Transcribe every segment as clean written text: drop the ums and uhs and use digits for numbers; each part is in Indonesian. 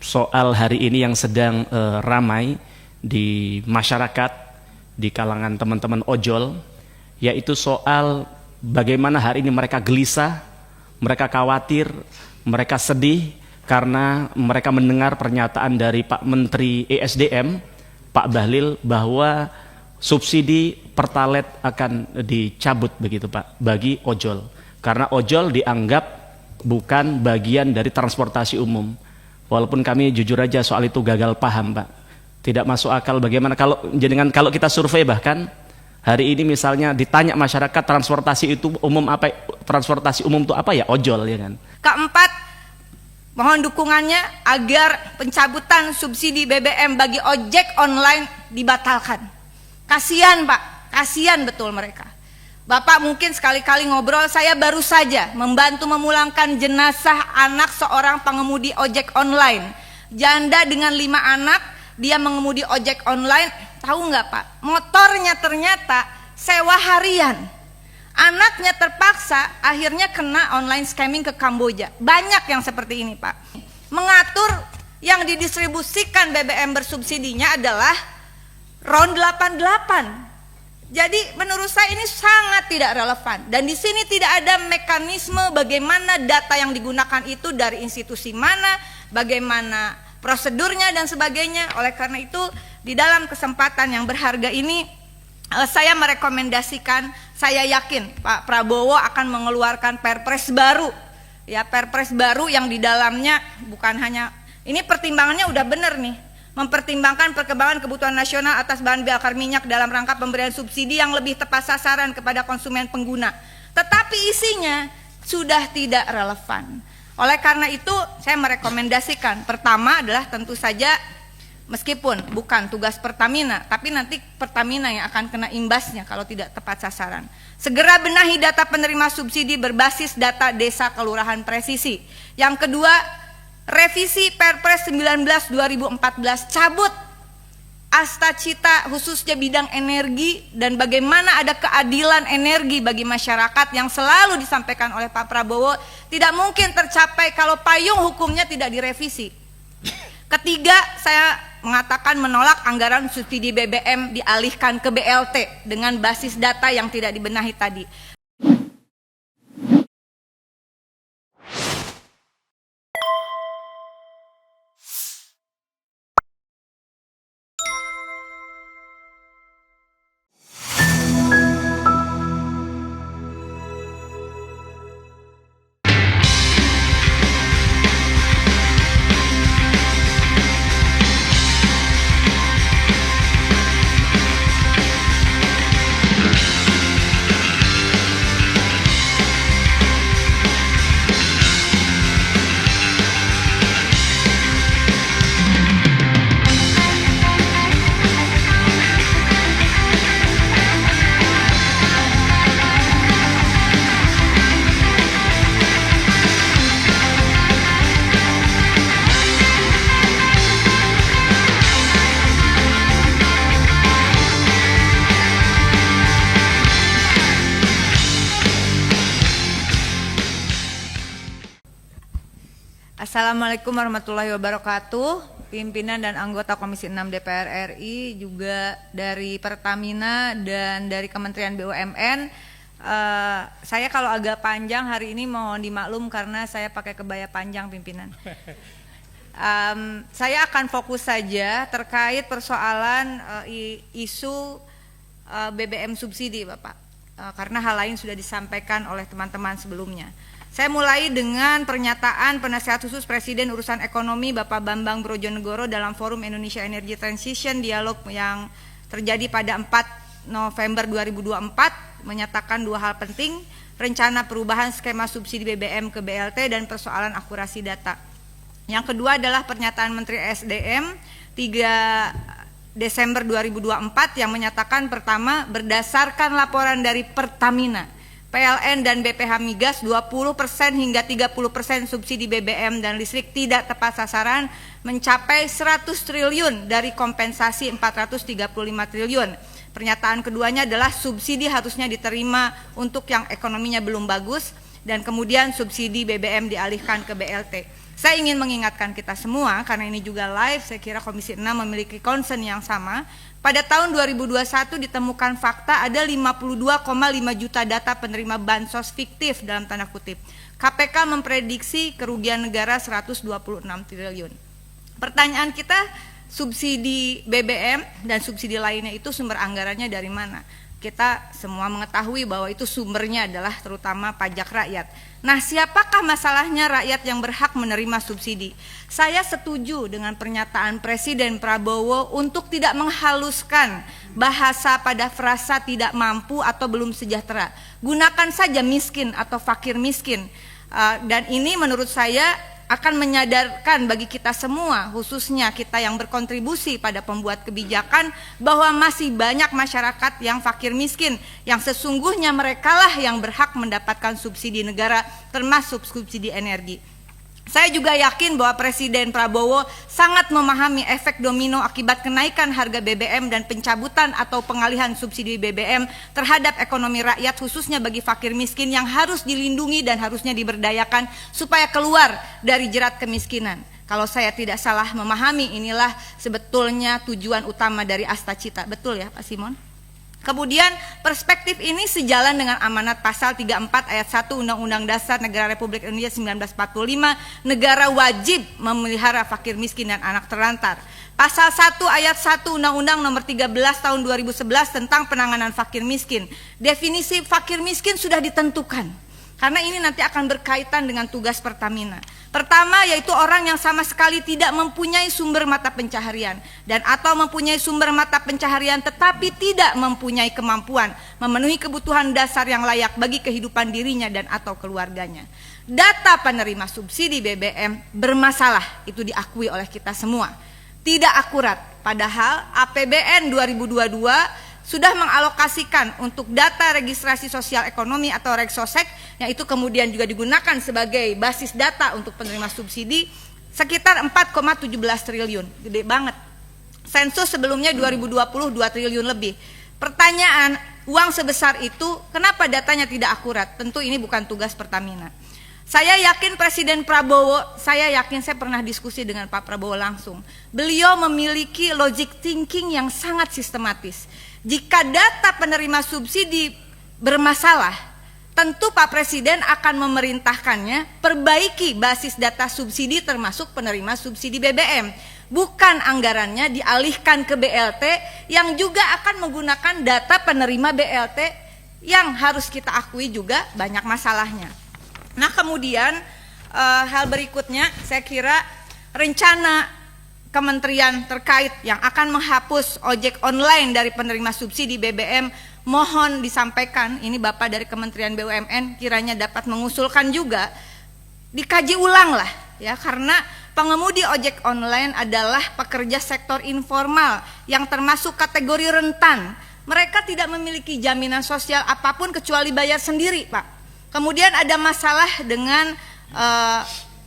soal hari ini yang sedang ramai di masyarakat, di kalangan teman-teman ojol, yaitu soal bagaimana hari ini mereka gelisah, mereka khawatir, mereka sedih karena mereka mendengar pernyataan dari Pak Menteri ESDM, Pak Bahlil, bahwa subsidi Pertalite akan dicabut begitu Pak, bagi ojol. Karena ojol dianggap bukan bagian dari transportasi umum. Walaupun kami jujur aja soal itu gagal paham Pak. Tidak masuk akal bagaimana kalau kita survei, bahkan hari ini misalnya ditanya masyarakat transportasi itu umum apa, transportasi umum itu apa, ya ojol, ya kan. Keempat, mohon dukungannya agar pencabutan subsidi BBM bagi ojek online dibatalkan. Kasihan Pak, kasihan betul mereka. Bapak mungkin sekali-kali ngobrol, saya baru saja membantu memulangkan jenazah anak seorang pengemudi ojek online. Janda dengan 5 anak, dia mengemudi ojek online. Tahu nggak Pak, motornya ternyata sewa harian. Anaknya terpaksa akhirnya kena online scamming ke Kamboja. Banyak yang seperti ini Pak. Mengatur yang didistribusikan BBM bersubsidinya adalah RON 88. Jadi menurut saya ini sangat tidak relevan, dan di sini tidak ada mekanisme bagaimana data yang digunakan itu dari institusi mana, bagaimana prosedurnya dan sebagainya. Oleh karena itu di dalam kesempatan yang berharga ini saya merekomendasikan, saya yakin Pak Prabowo akan mengeluarkan perpres baru, ya perpres baru yang di dalamnya bukan hanya ini, pertimbangannya udah bener nih, mempertimbangkan perkembangan kebutuhan nasional atas bahan bakar minyak dalam rangka pemberian subsidi yang lebih tepat sasaran kepada konsumen pengguna. Tetapi isinya sudah tidak relevan. Oleh karena itu saya merekomendasikan, pertama adalah tentu saja meskipun bukan tugas Pertamina, tapi nanti Pertamina yang akan kena imbasnya kalau tidak tepat sasaran. Segera benahi data penerima subsidi berbasis data desa kelurahan presisi. Yang kedua, revisi Perpres 19 2014, cabut Astacita khususnya bidang energi, dan bagaimana ada keadilan energi bagi masyarakat yang selalu disampaikan oleh Pak Prabowo tidak mungkin tercapai kalau payung hukumnya tidak direvisi. Ketiga, saya mengatakan menolak anggaran subsidi BBM dialihkan ke BLT dengan basis data yang tidak dibenahi tadi. Assalamualaikum warahmatullahi wabarakatuh. Pimpinan dan anggota Komisi 6 DPR RI, juga dari Pertamina dan dari Kementerian BUMN. Saya kalau agak panjang hari ini mohon dimaklum karena saya pakai kebaya panjang pimpinan. Saya akan fokus saja terkait persoalan isu BBM subsidi Bapak, karena hal lain sudah disampaikan oleh teman-teman sebelumnya. Saya mulai dengan pernyataan Penasihat Khusus Presiden Urusan Ekonomi Bapak Bambang Brojonegoro dalam Forum Indonesia Energy Transition Dialog yang terjadi pada 4 November 2024, menyatakan 2 hal penting: rencana perubahan skema subsidi BBM ke BLT dan persoalan akurasi data. Yang kedua adalah pernyataan Menteri SDM 3 Desember 2024 yang menyatakan, pertama, berdasarkan laporan dari Pertamina, PLN dan BPH Migas 20% hingga 30% subsidi BBM dan listrik tidak tepat sasaran mencapai 100 triliun dari kompensasi 435 triliun. Pernyataan keduanya adalah subsidi harusnya diterima untuk yang ekonominya belum bagus, dan kemudian subsidi BBM dialihkan ke BLT. Saya ingin mengingatkan kita semua, karena ini juga live, saya kira Komisi 6 memiliki concern yang sama. Pada tahun 2021 ditemukan fakta ada 52,5 juta data penerima bansos fiktif dalam tanda kutip. KPK memprediksi kerugian negara 126 triliun. Pertanyaan kita, subsidi BBM dan subsidi lainnya itu sumber anggarannya dari mana? Kita semua mengetahui bahwa itu sumbernya adalah terutama pajak rakyat. Nah, siapakah masalahnya rakyat yang berhak menerima subsidi? Saya setuju dengan pernyataan Presiden Prabowo untuk tidak menghaluskan bahasa pada frasa tidak mampu atau belum sejahtera. Gunakan saja miskin atau fakir miskin. Dan ini menurut saya akan menyadarkan bagi kita semua, khususnya kita yang berkontribusi pada pembuat kebijakan, bahwa masih banyak masyarakat yang fakir miskin, yang sesungguhnya merekalah yang berhak mendapatkan subsidi negara, termasuk subsidi energi. Saya juga yakin bahwa Presiden Prabowo sangat memahami efek domino akibat kenaikan harga BBM dan pencabutan atau pengalihan subsidi BBM terhadap ekonomi rakyat, khususnya bagi fakir miskin yang harus dilindungi dan harusnya diberdayakan supaya keluar dari jerat kemiskinan. Kalau saya tidak salah memahami, inilah sebetulnya tujuan utama dari Astacita. Betul ya Pak Simon? Kemudian perspektif ini sejalan dengan amanat pasal 34 ayat 1 Undang-Undang Dasar Negara Republik Indonesia 1945, negara wajib memelihara fakir miskin dan anak terlantar. Pasal 1 ayat 1 Undang-Undang Nomor 13 Tahun 2011 tentang penanganan fakir miskin. Definisi fakir miskin sudah ditentukan, karena ini nanti akan berkaitan dengan tugas Pertamina. Pertama, yaitu orang yang sama sekali tidak mempunyai sumber mata pencaharian dan atau mempunyai sumber mata pencaharian tetapi tidak mempunyai kemampuan memenuhi kebutuhan dasar yang layak bagi kehidupan dirinya dan atau keluarganya. Data penerima subsidi BBM bermasalah, itu diakui oleh kita semua. Tidak akurat, padahal APBN 2022 sudah mengalokasikan untuk data registrasi sosial ekonomi atau Regsosek, yang itu kemudian juga digunakan sebagai basis data untuk penerima subsidi, sekitar 4,17 triliun, gede banget. Sensus sebelumnya 2020 2 triliun lebih. Pertanyaan, uang sebesar itu kenapa datanya tidak akurat? Tentu ini bukan tugas Pertamina. Saya yakin Presiden Prabowo, saya pernah diskusi dengan Pak Prabowo langsung. Beliau memiliki logic thinking yang sangat sistematis. Jika data penerima subsidi bermasalah, tentu Pak Presiden akan memerintahkannya perbaiki basis data subsidi termasuk penerima subsidi BBM. Bukan anggarannya dialihkan ke BLT yang juga akan menggunakan data penerima BLT yang harus kita akui juga banyak masalahnya. Nah, kemudian hal berikutnya, saya kira rencana kementerian terkait yang akan menghapus ojek online dari penerima subsidi BBM, mohon disampaikan, ini Bapak dari Kementerian BUMN kiranya dapat mengusulkan juga, dikaji ulang lah ya, karena pengemudi ojek online adalah pekerja sektor informal yang termasuk kategori rentan. Mereka tidak memiliki jaminan sosial apapun kecuali bayar sendiri, Pak. Kemudian ada masalah dengan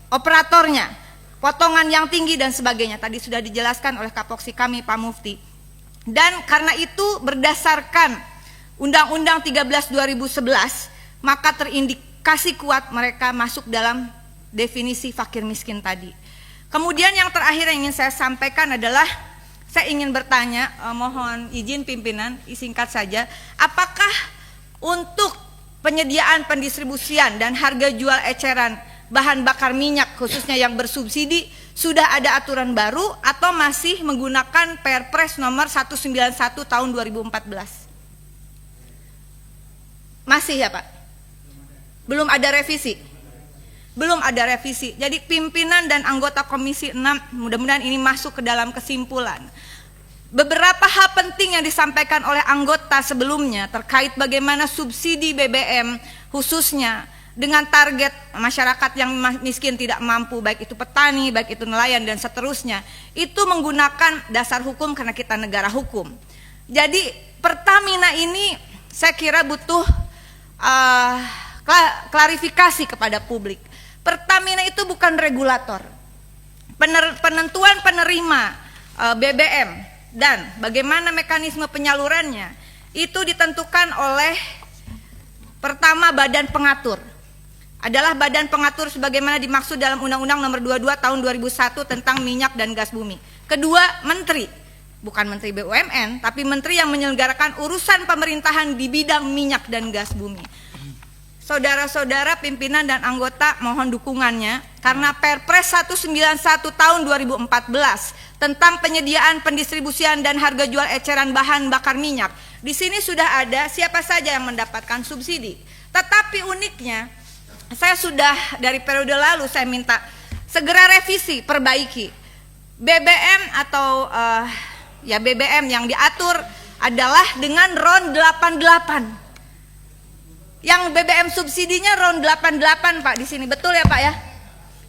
operatornya, potongan yang tinggi dan sebagainya. Tadi sudah dijelaskan oleh Kapoksi kami Pak Mufti. Dan karena itu berdasarkan Undang-Undang 13 2011, maka terindikasi kuat mereka masuk dalam definisi fakir miskin tadi. Kemudian yang terakhir yang ingin saya sampaikan adalah, saya ingin bertanya, mohon izin pimpinan, singkat saja, apakah untuk penyediaan pendistribusian dan harga jual eceran bahan bakar minyak khususnya yang bersubsidi sudah ada aturan baru atau masih menggunakan Perpres nomor 191 tahun 2014? Masih ya Pak? Belum ada revisi? Belum ada revisi. Jadi pimpinan dan anggota Komisi 6 mudah-mudahan ini masuk ke dalam kesimpulan. Beberapa hal penting yang disampaikan oleh anggota sebelumnya terkait bagaimana subsidi BBM khususnya dengan target masyarakat yang miskin tidak mampu, baik itu petani, baik itu nelayan dan seterusnya, itu menggunakan dasar hukum karena kita negara hukum. Jadi Pertamina ini saya kira butuh klarifikasi kepada publik. Pertamina itu bukan regulator. Penentuan penerima BBM dan bagaimana mekanisme penyalurannya itu ditentukan oleh pertama badan pengatur. adalah badan pengatur sebagaimana dimaksud dalam Undang-Undang Nomor 22 Tahun 2001 tentang minyak dan gas bumi. Kedua, menteri, bukan menteri BUMN, tapi menteri yang menyelenggarakan urusan pemerintahan di bidang minyak dan gas bumi. Saudara-saudara pimpinan dan anggota mohon dukungannya karena Perpres 191 tahun 2014 tentang penyediaan, pendistribusian dan harga jual eceran bahan bakar minyak. Di sini sudah ada siapa saja yang mendapatkan subsidi. Tetapi uniknya, saya sudah dari periode lalu saya minta segera revisi, perbaiki. BBM atau BBM yang diatur adalah dengan RON 88. Yang BBM subsidinya RON 88 Pak di sini, betul ya Pak ya?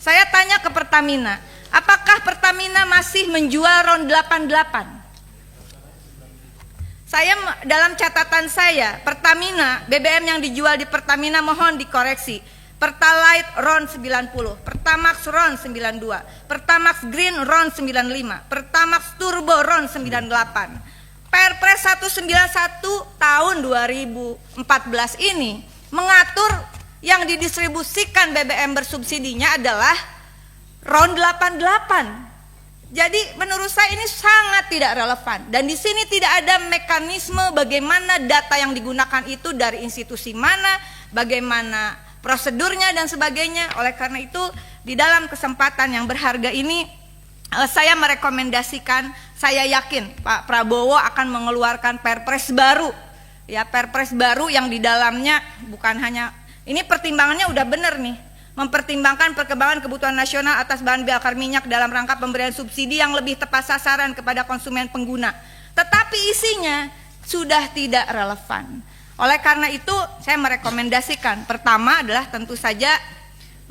Saya tanya ke Pertamina, apakah Pertamina masih menjual RON 88? Saya dalam catatan saya, Pertamina, BBM yang dijual di Pertamina mohon dikoreksi. Pertalite RON 90, Pertamax RON 92, Pertamax Green RON 95, Pertamax Turbo RON 98. Perpres 191 tahun 2014 ini mengatur yang didistribusikan BBM bersubsidinya adalah RON 88. Jadi menurut saya ini sangat tidak relevan dan di sini tidak ada mekanisme bagaimana data yang digunakan itu dari institusi mana, bagaimana prosedurnya dan sebagainya. Oleh karena itu di dalam kesempatan yang berharga ini saya merekomendasikan, saya yakin Pak Prabowo akan mengeluarkan Perpres baru, ya Perpres baru yang di dalamnya bukan hanya ini pertimbangannya udah bener nih, mempertimbangkan perkembangan kebutuhan nasional atas bahan bakar minyak dalam rangka pemberian subsidi yang lebih tepat sasaran kepada konsumen pengguna. Tetapi isinya sudah tidak relevan. Oleh karena itu saya merekomendasikan pertama adalah tentu saja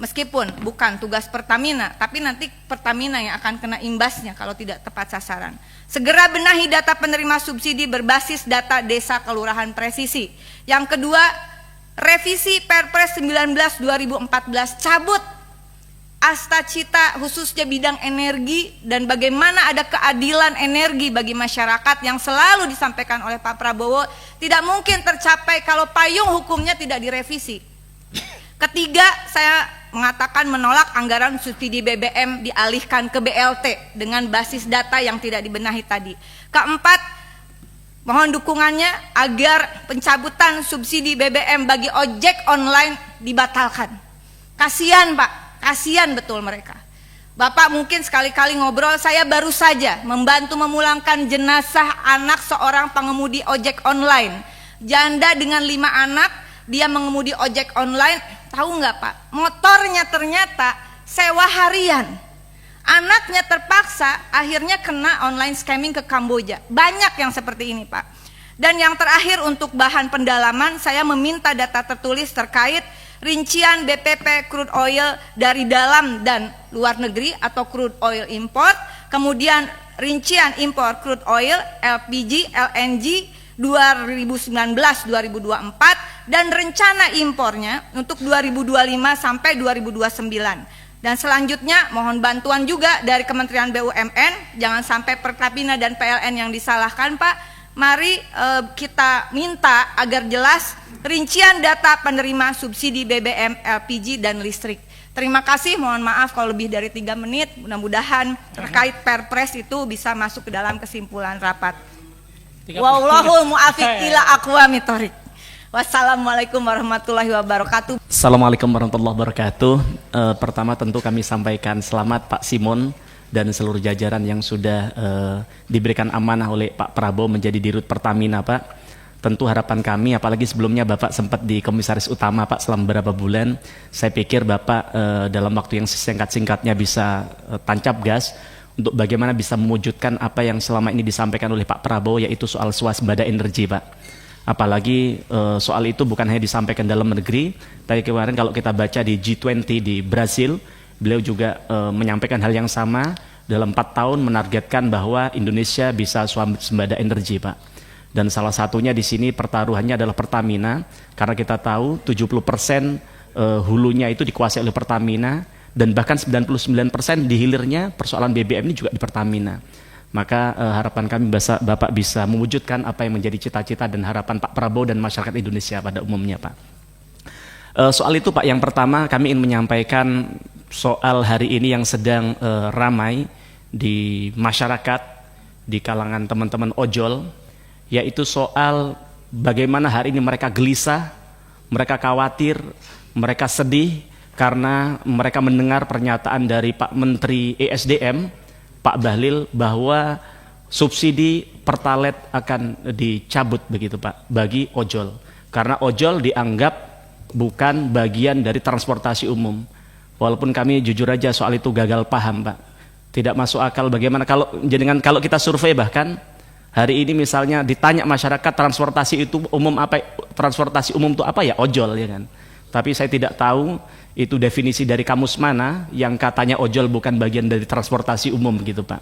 meskipun bukan tugas Pertamina, tapi nanti Pertamina yang akan kena imbasnya kalau tidak tepat sasaran. Segera benahi data penerima subsidi berbasis data desa kelurahan presisi. Yang kedua, revisi Perpres 19 2014, cabut astacita khususnya bidang energi dan bagaimana ada keadilan energi bagi masyarakat yang selalu disampaikan oleh Pak Prabowo tidak mungkin tercapai kalau payung hukumnya tidak direvisi. Ketiga, saya mengatakan menolak anggaran subsidi BBM dialihkan ke BLT dengan basis data yang tidak dibenahi tadi. Keempat, mohon dukungannya agar pencabutan subsidi BBM bagi ojek online dibatalkan. Kasihan Pak, kasihan betul mereka. Bapak mungkin sekali-kali ngobrol, saya baru saja membantu memulangkan jenazah anak seorang pengemudi ojek online. Janda dengan 5 anak, dia mengemudi ojek online. Tahu nggak Pak, motornya ternyata sewa harian. Anaknya terpaksa akhirnya kena online scamming ke Kamboja. Banyak yang seperti ini Pak. Dan yang terakhir untuk bahan pendalaman, saya meminta data tertulis terkait rincian BPP crude oil dari dalam dan luar negeri atau crude oil import. Kemudian rincian impor crude oil, LPG, LNG 2019-2024 dan rencana impornya untuk 2025 sampai 2029. Dan selanjutnya mohon bantuan juga dari Kementerian BUMN, jangan sampai Pertamina dan PLN yang disalahkan Pak. Mari kita minta agar jelas rincian data penerima subsidi BBM, LPG dan listrik. Terima kasih, mohon maaf kalau lebih dari 3 menit. Mudah-mudahan terkait Perpres itu bisa masuk ke dalam kesimpulan rapat. Wallahul mu'afiq ila aqwamit thoriq. Wassalamualaikum warahmatullahi wabarakatuh. Assalamualaikum warahmatullahi wabarakatuh. Pertama tentu kami sampaikan selamat Pak Simon dan seluruh jajaran yang sudah diberikan amanah oleh Pak Prabowo menjadi Dirut Pertamina Pak. Tentu harapan kami, apalagi sebelumnya Bapak sempat di Komisaris Utama Pak selama beberapa bulan, saya pikir Bapak dalam waktu yang singkat-singkatnya bisa tancap gas untuk bagaimana bisa mewujudkan apa yang selama ini disampaikan oleh Pak Prabowo, yaitu soal swasembada energi Pak. Apalagi soal itu bukan hanya disampaikan dalam negeri, tapi kemarin kalau kita baca di G20 di Brasil, beliau juga menyampaikan hal yang sama, dalam 4 tahun menargetkan bahwa Indonesia bisa swasembada energi Pak. Dan salah satunya di sini pertaruhannya adalah Pertamina, karena kita tahu 70% hulunya itu dikuasai oleh Pertamina, dan bahkan 99% di hilirnya persoalan BBM ini juga di Pertamina. Maka harapan kami Bapak bisa mewujudkan apa yang menjadi cita-cita dan harapan Pak Prabowo dan masyarakat Indonesia pada umumnya Pak. Soal itu Pak, yang pertama kami ingin menyampaikan soal hari ini yang sedang ramai di masyarakat, di kalangan teman-teman ojol, yaitu soal bagaimana hari ini mereka gelisah, mereka khawatir, mereka sedih karena mereka mendengar pernyataan dari Pak Menteri ESDM, Pak Bahlil, bahwa subsidi Pertalite akan dicabut begitu Pak bagi ojol, karena ojol dianggap bukan bagian dari transportasi umum. Walaupun kami jujur aja soal itu gagal paham Pak, tidak masuk akal bagaimana kalau kita survei, bahkan hari ini misalnya ditanya masyarakat transportasi itu umum apa, transportasi umum itu apa, ya ojol ya kan. Tapi saya tidak tahu itu definisi dari kamus mana yang katanya ojol bukan bagian dari transportasi umum gitu Pak.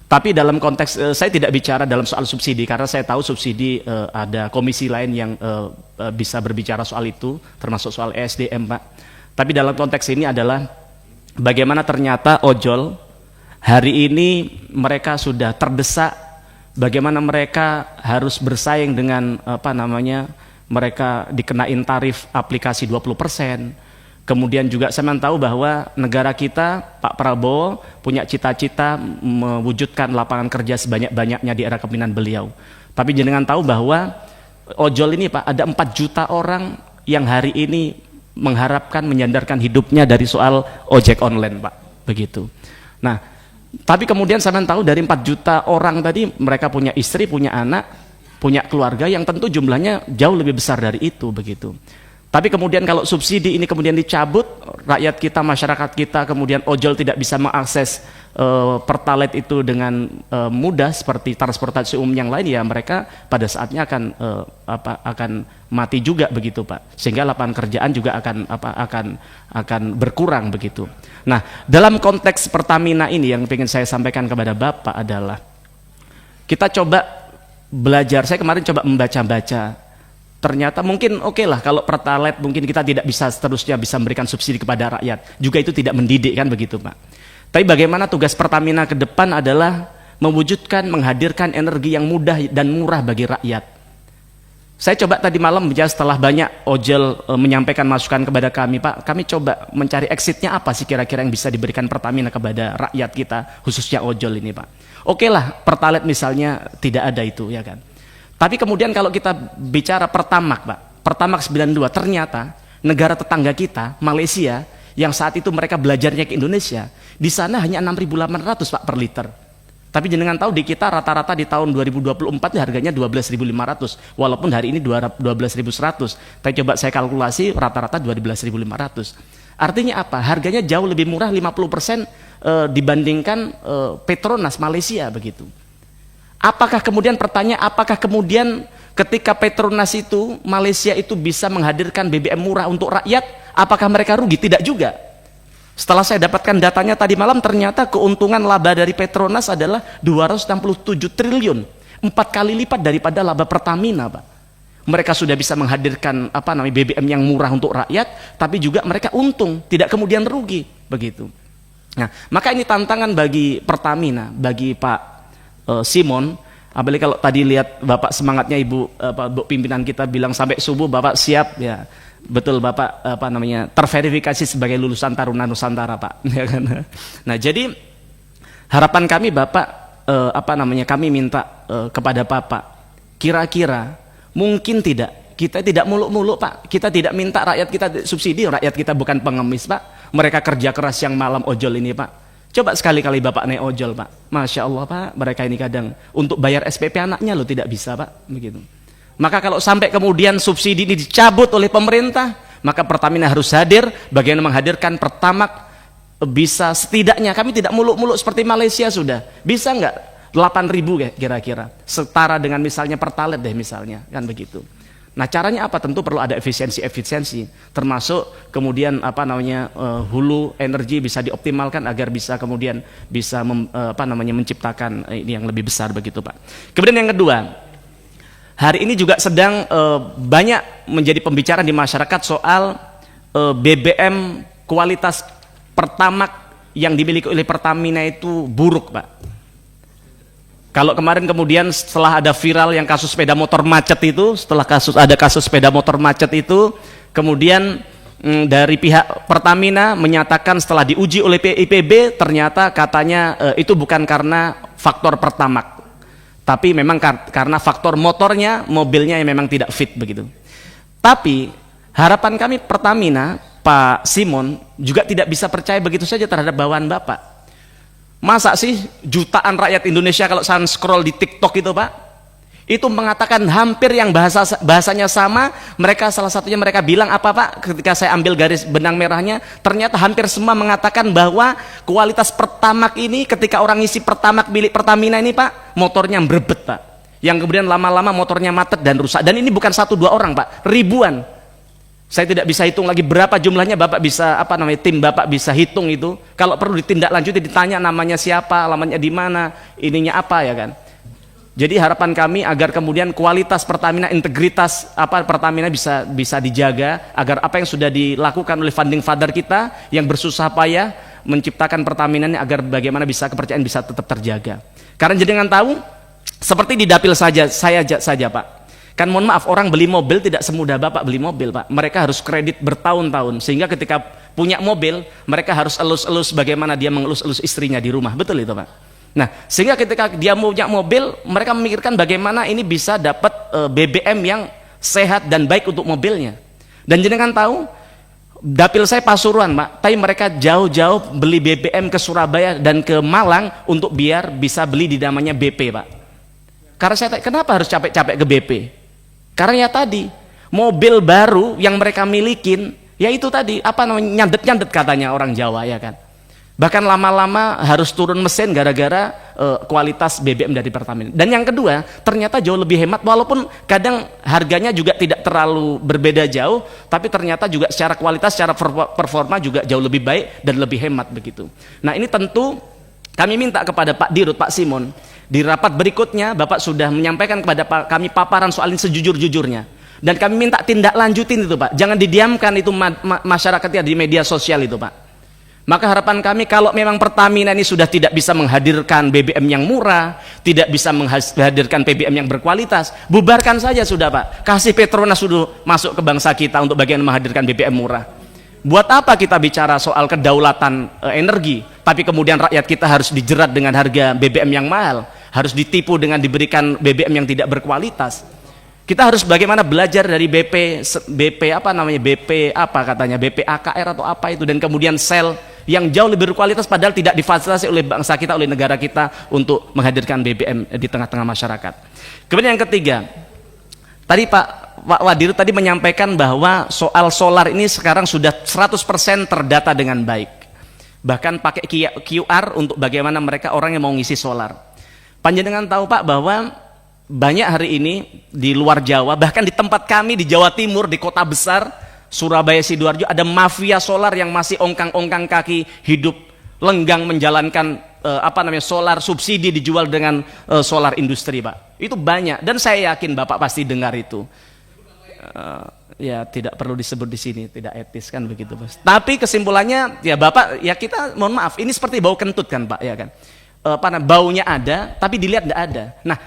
Tapi dalam konteks saya tidak bicara dalam soal subsidi, karena saya tahu subsidi ada komisi lain yang bisa berbicara soal itu, termasuk soal ESDM Pak. Tapi dalam konteks ini adalah bagaimana ternyata ojol hari ini mereka sudah terdesak, bagaimana mereka harus bersaing dengan mereka dikenain tarif aplikasi 20%. Kemudian juga saya tahu bahwa negara kita, Pak Prabowo punya cita-cita mewujudkan lapangan kerja sebanyak-banyaknya di era kepemimpinan beliau. Tapi jenengan tahu bahwa ojol ini Pak, ada 4 juta orang yang hari ini mengharapkan menyandarkan hidupnya dari soal ojek online Pak, begitu. Nah, tapi kemudian saya tahu dari 4 juta orang tadi mereka punya istri, punya anak, punya keluarga yang tentu jumlahnya jauh lebih besar dari itu, begitu. Tapi kemudian kalau subsidi ini kemudian dicabut, rakyat kita, masyarakat kita, kemudian ojol tidak bisa mengakses Pertalite itu dengan mudah seperti transportasi umum yang lain, ya mereka pada saatnya akan mati juga begitu Pak. Sehingga lapangan kerjaan juga akan berkurang begitu. Nah, dalam konteks Pertamina ini yang ingin saya sampaikan kepada Bapak adalah kita coba belajar. Saya kemarin coba membaca-baca. Ternyata mungkin oke lah kalau Pertalite mungkin kita tidak bisa seterusnya bisa memberikan subsidi kepada rakyat, juga itu tidak mendidik kan begitu Pak. Tapi bagaimana tugas Pertamina ke depan adalah mewujudkan, menghadirkan energi yang mudah dan murah bagi rakyat. Saya coba tadi malam setelah banyak ojol menyampaikan masukan kepada kami Pak, kami coba mencari exitnya apa sih kira-kira yang bisa diberikan Pertamina kepada rakyat kita, khususnya ojol ini Pak. Oke lah Pertalite misalnya tidak ada itu ya kan. Tapi kemudian kalau kita bicara Pertamax Pak, Pertamax 92, ternyata negara tetangga kita, Malaysia, yang saat itu mereka belajarnya ke Indonesia, di sana hanya 6.800 Pak per liter. Tapi jenengan tahu di kita rata-rata di tahun 2024 harganya 12.500, walaupun hari ini 12.100. Tapi coba saya kalkulasi rata-rata 12.500. Artinya apa? Harganya jauh lebih murah 50% dibandingkan Petronas Malaysia begitu. Apakah kemudian pertanyaan, apakah kemudian ketika Petronas itu, Malaysia itu bisa menghadirkan BBM murah untuk rakyat, apakah mereka rugi? Tidak juga. Setelah saya dapatkan datanya tadi malam, ternyata keuntungan laba dari Petronas adalah 267 triliun, 4 kali lipat daripada laba Pertamina Pak. Mereka sudah bisa menghadirkan BBM yang murah untuk rakyat, tapi juga mereka untung, tidak kemudian rugi begitu. Nah, maka ini tantangan bagi Pertamina, bagi Pak Simon, apalagi kalau tadi lihat Bapak semangatnya Ibu pimpinan kita bilang sampai subuh Bapak siap ya. Betul Bapak terverifikasi sebagai lulusan Taruna Nusantara Pak. Nah, jadi harapan kami Bapak kami minta kepada Bapak, kira-kira mungkin kita tidak muluk-muluk Pak. Kita tidak minta rakyat kita subsidi, rakyat kita bukan pengemis Pak. Mereka kerja keras yang malam ojol ini Pak. Coba sekali-kali Bapak naik ojol Pak, Masya Allah Pak, mereka ini kadang untuk bayar SPP anaknya loh tidak bisa Pak, begitu. Maka kalau sampai kemudian subsidi ini dicabut oleh pemerintah, maka Pertamina harus hadir, bagaimana menghadirkan Pertamax bisa setidaknya, kami tidak muluk-muluk seperti Malaysia sudah, bisa nggak 8.000 kira-kira, setara dengan misalnya Pertalite deh misalnya, kan begitu. Nah caranya apa? Tentu perlu ada efisiensi, termasuk kemudian hulu energi bisa dioptimalkan agar bisa kemudian bisa menciptakan ini yang lebih besar begitu Pak. Kemudian yang kedua, hari ini juga sedang banyak menjadi pembicaraan di masyarakat soal BBM kualitas Pertamax yang dimiliki oleh Pertamina itu buruk Pak. Kalau kemarin kemudian setelah ada viral yang kasus sepeda motor macet itu, setelah kasus sepeda motor macet itu, kemudian dari pihak Pertamina menyatakan setelah diuji oleh IPB ternyata katanya itu bukan karena faktor Pertamax, tapi memang karena faktor motornya, mobilnya yang memang tidak fit begitu. Tapi harapan kami Pertamina, Pak Simon juga tidak bisa percaya begitu saja terhadap bawaan Bapak. Masa sih jutaan rakyat Indonesia kalau saya scroll di TikTok itu Pak, itu mengatakan hampir yang bahasanya sama, mereka salah satunya mereka bilang apa Pak, ketika saya ambil garis benang merahnya, ternyata hampir semua mengatakan bahwa kualitas Pertamax ini ketika orang ngisi Pertamax milik Pertamina ini Pak, motornya berbet Pak, yang kemudian lama-lama motornya macet dan rusak, dan ini bukan 1-2 orang Pak, ribuan. Saya tidak bisa hitung lagi berapa jumlahnya, Bapak bisa tim Bapak bisa hitung itu. Kalau perlu ditindaklanjuti, ditanya namanya siapa, alamatnya di mana, ininya apa ya kan. Jadi harapan kami agar kemudian kualitas Pertamina, integritas Pertamina bisa dijaga, agar apa yang sudah dilakukan oleh founding father kita yang bersusah payah menciptakan Pertamina ini, agar bagaimana bisa kepercayaan bisa tetap terjaga. Karena jenengan tahu, seperti di dapil saja Pak. Kan mohon maaf, orang beli mobil tidak semudah Bapak beli mobil Pak. Mereka harus kredit bertahun-tahun, sehingga ketika punya mobil mereka harus elus-elus bagaimana dia mengelus-elus istrinya di rumah, betul itu Pak. Nah, sehingga ketika dia punya mobil, mereka memikirkan bagaimana ini bisa dapat BBM yang sehat dan baik untuk mobilnya. Dan jenengan tahu, dapil saya Pasuruan Pak, tapi mereka jauh-jauh beli BBM ke Surabaya dan ke Malang untuk biar bisa beli di namanya BP Pak. Karena saya tanya, kenapa harus capek-capek ke BP? Karena ya tadi, mobil baru yang mereka milikin, ya itu tadi, nyandet-nyandet katanya orang Jawa ya kan. Bahkan lama-lama harus turun mesin gara-gara kualitas BBM dari Pertamina. Dan yang kedua, ternyata jauh lebih hemat, walaupun kadang harganya juga tidak terlalu berbeda jauh, tapi ternyata juga secara kualitas, secara performa juga jauh lebih baik dan lebih hemat begitu. Nah ini tentu kami minta kepada Pak Dirut, Pak Simon, di rapat berikutnya Bapak sudah menyampaikan kepada kami paparan soal ini sejujur-jujurnya, dan kami minta tindak lanjutin itu Pak, jangan didiamkan itu masyarakatnya di media sosial itu Pak. Maka harapan kami, kalau memang Pertamina ini sudah tidak bisa menghadirkan BBM yang murah, tidak bisa menghadirkan BBM yang berkualitas, bubarkan saja sudah Pak, kasih Petronas sudah masuk ke bangsa kita untuk bagian menghadirkan BBM murah. Buat apa kita bicara soal kedaulatan energi, tapi kemudian rakyat kita harus dijerat dengan harga BBM yang mahal, harus ditipu dengan diberikan BBM yang tidak berkualitas. Kita harus bagaimana belajar dari BP AKR atau apa itu, dan kemudian sel yang jauh lebih berkualitas padahal tidak difasilitasi oleh bangsa kita, oleh negara kita untuk menghadirkan BBM di tengah-tengah masyarakat. Kemudian yang ketiga, tadi Pak Wadir tadi menyampaikan bahwa soal solar ini sekarang sudah 100% terdata dengan baik. Bahkan pakai QR untuk bagaimana mereka orang yang mau ngisi solar. Panjenengan tahu Pak bahwa banyak hari ini di luar Jawa, bahkan di tempat kami di Jawa Timur, di kota besar Surabaya, Sidoarjo, ada mafia solar yang masih ongkang-ongkang kaki, hidup lenggang menjalankan solar subsidi dijual dengan solar industri Pak. Itu banyak, dan saya yakin Bapak pasti dengar itu. Ya tidak perlu disebut di sini, tidak etis kan begitu Bos. Tapi kesimpulannya ya Bapak, ya kita mohon maaf, ini seperti bau kentut kan Pak, ya kan. Baunya ada tapi dilihat tidak ada. Nah,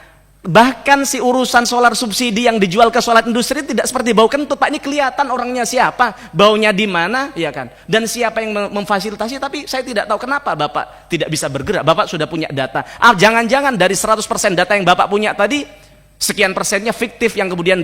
bahkan si urusan solar subsidi yang dijual ke solar industri tidak seperti bau kentut Pak, ini kelihatan orangnya siapa, baunya di mana, ya kan, dan siapa yang memfasilitasi. Tapi saya tidak tahu kenapa Bapak tidak bisa bergerak. Bapak sudah punya data, jangan-jangan dari 100% data yang Bapak punya tadi, sekian persennya fiktif yang kemudian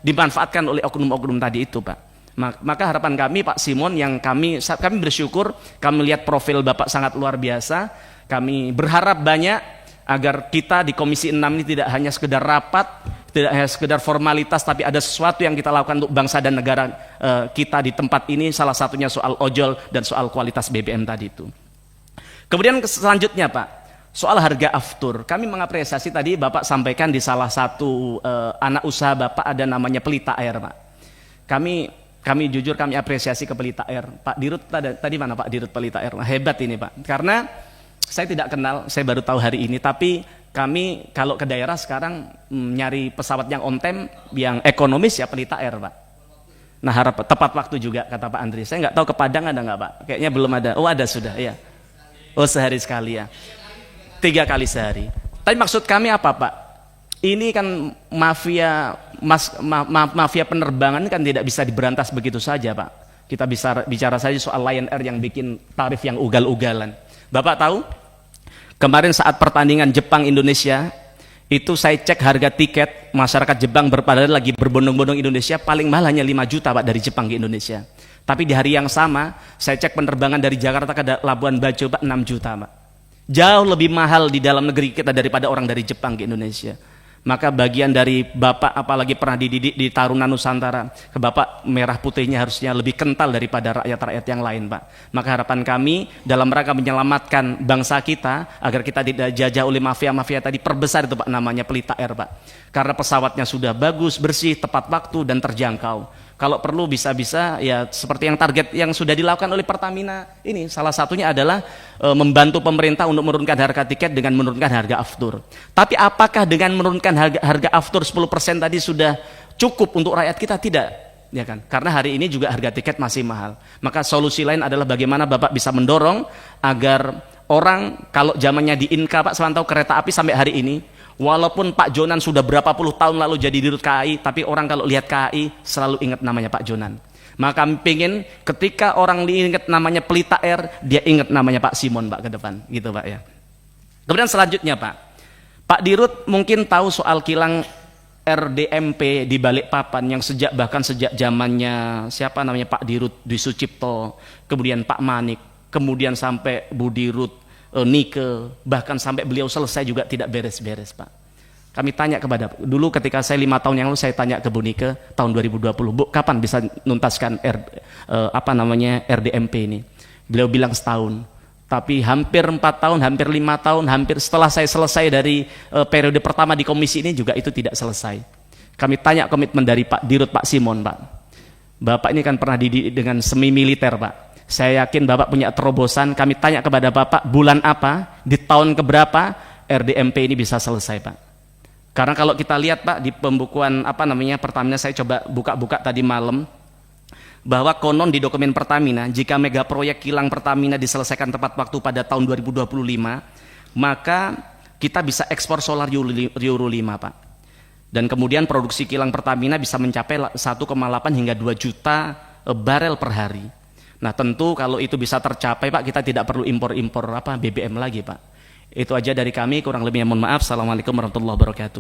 dimanfaatkan oleh oknum-oknum tadi itu Pak. Maka harapan kami Pak Simon, yang kami bersyukur kami lihat profil Bapak sangat luar biasa. Kami berharap banyak agar kita di Komisi 6 ini tidak hanya sekedar rapat, tidak hanya sekedar formalitas, tapi ada sesuatu yang kita lakukan untuk bangsa dan negara kita di tempat ini, salah satunya soal ojol dan soal kualitas BBM tadi itu. Kemudian selanjutnya Pak, soal harga aftur, kami mengapresiasi tadi Bapak sampaikan di salah satu anak usaha Bapak ada namanya Pelita Air Pak. Kami jujur kami apresiasi ke Pelita Air. Pak Dirut tadi mana Pak Dirut Pelita Air? Nah, hebat ini Pak, karena saya tidak kenal, saya baru tahu hari ini, tapi kami kalau ke daerah sekarang nyari pesawat yang on time, yang ekonomis ya Pelita Air Pak. Nah tepat waktu juga kata Pak Andri. Saya nggak tahu ke Padang ada nggak Pak? Kayaknya belum ada. Oh ada sudah ya. Oh sehari sekali ya. 3 kali sehari. Tapi maksud kami apa, Pak? Ini kan mafia penerbangan kan tidak bisa diberantas begitu saja, Pak. Kita bisa bicara saja soal Lion Air yang bikin tarif yang ugal-ugalan. Bapak tahu? Kemarin saat pertandingan Jepang Indonesia, itu saya cek harga tiket masyarakat Jepang padahal lagi berbondong-bondong Indonesia, paling mahal hanya 5 juta, Pak, dari Jepang ke Indonesia. Tapi di hari yang sama, saya cek penerbangan dari Jakarta ke Labuan Bajo, Pak, 6 juta, Pak. Jauh lebih mahal di dalam negeri kita daripada orang dari Jepang ke Indonesia. Maka bagian dari Bapak, apalagi pernah dididik di Taruna Nusantara, ke Bapak merah putihnya harusnya lebih kental daripada rakyat-rakyat yang lain, Pak. Maka harapan kami dalam rangka menyelamatkan bangsa kita agar kita tidak dijajah oleh mafia-mafia tadi, perbesar itu, Pak, namanya Pelita Air, Pak. Karena pesawatnya sudah bagus, bersih, tepat waktu dan terjangkau. Kalau perlu bisa-bisa ya seperti yang target yang sudah dilakukan oleh Pertamina ini, salah satunya adalah membantu pemerintah untuk menurunkan harga tiket dengan menurunkan harga aftur. Tapi apakah dengan menurunkan harga aftur 10% tadi sudah cukup untuk rakyat kita? Tidak, ya kan? Karena hari ini juga harga tiket masih mahal. Maka solusi lain adalah bagaimana Bapak bisa mendorong agar orang, kalau zamannya di Inka, Pak, semantau kereta api sampai hari ini, walaupun Pak Jonan sudah berapa puluh tahun lalu jadi dirut KAI, tapi orang kalau lihat KAI selalu ingat namanya Pak Jonan. Maka kami pengen ketika orang diingat namanya Pelita Air, dia ingat namanya Pak Simon, Pak, ke depan, gitu, Pak, ya. Kemudian selanjutnya, Pak Dirut mungkin tahu soal kilang RDMP di Balikpapan yang bahkan sejak zamannya siapa namanya Pak Dirut Dwi Sucipto, kemudian Pak Manik, kemudian sampai Bu Dirut Nike, bahkan sampai beliau selesai juga tidak beres-beres, Pak. Kami tanya kepada, dulu ketika saya 5 tahun yang lalu saya tanya ke Bu Nike tahun 2020, Bu, kapan bisa nuntaskan RDMP ini? Beliau bilang setahun. Tapi hampir 4 tahun, hampir 5 tahun, hampir setelah saya selesai dari periode pertama di komisi ini juga itu tidak selesai. Kami tanya komitmen dari Pak Dirut, Pak Simon, Pak. Bapak ini kan pernah dididik dengan semi militer, Pak. Saya yakin Bapak punya terobosan. Kami tanya kepada Bapak, bulan apa, di tahun keberapa RDMP ini bisa selesai, Pak? Karena kalau kita lihat, Pak, di pembukuan Pertamina, saya coba buka-buka tadi malam, bahwa konon di dokumen Pertamina, jika mega proyek kilang Pertamina diselesaikan tepat waktu pada tahun 2025, maka kita bisa ekspor solar Euro 5, Pak. Dan kemudian produksi kilang Pertamina bisa mencapai 1,8 hingga 2 juta barel per hari. Nah, tentu kalau itu bisa tercapai, Pak, kita tidak perlu impor BBM lagi, Pak. Itu aja dari kami, kurang lebihnya mohon maaf. Assalamualaikum warahmatullahi wabarakatuh.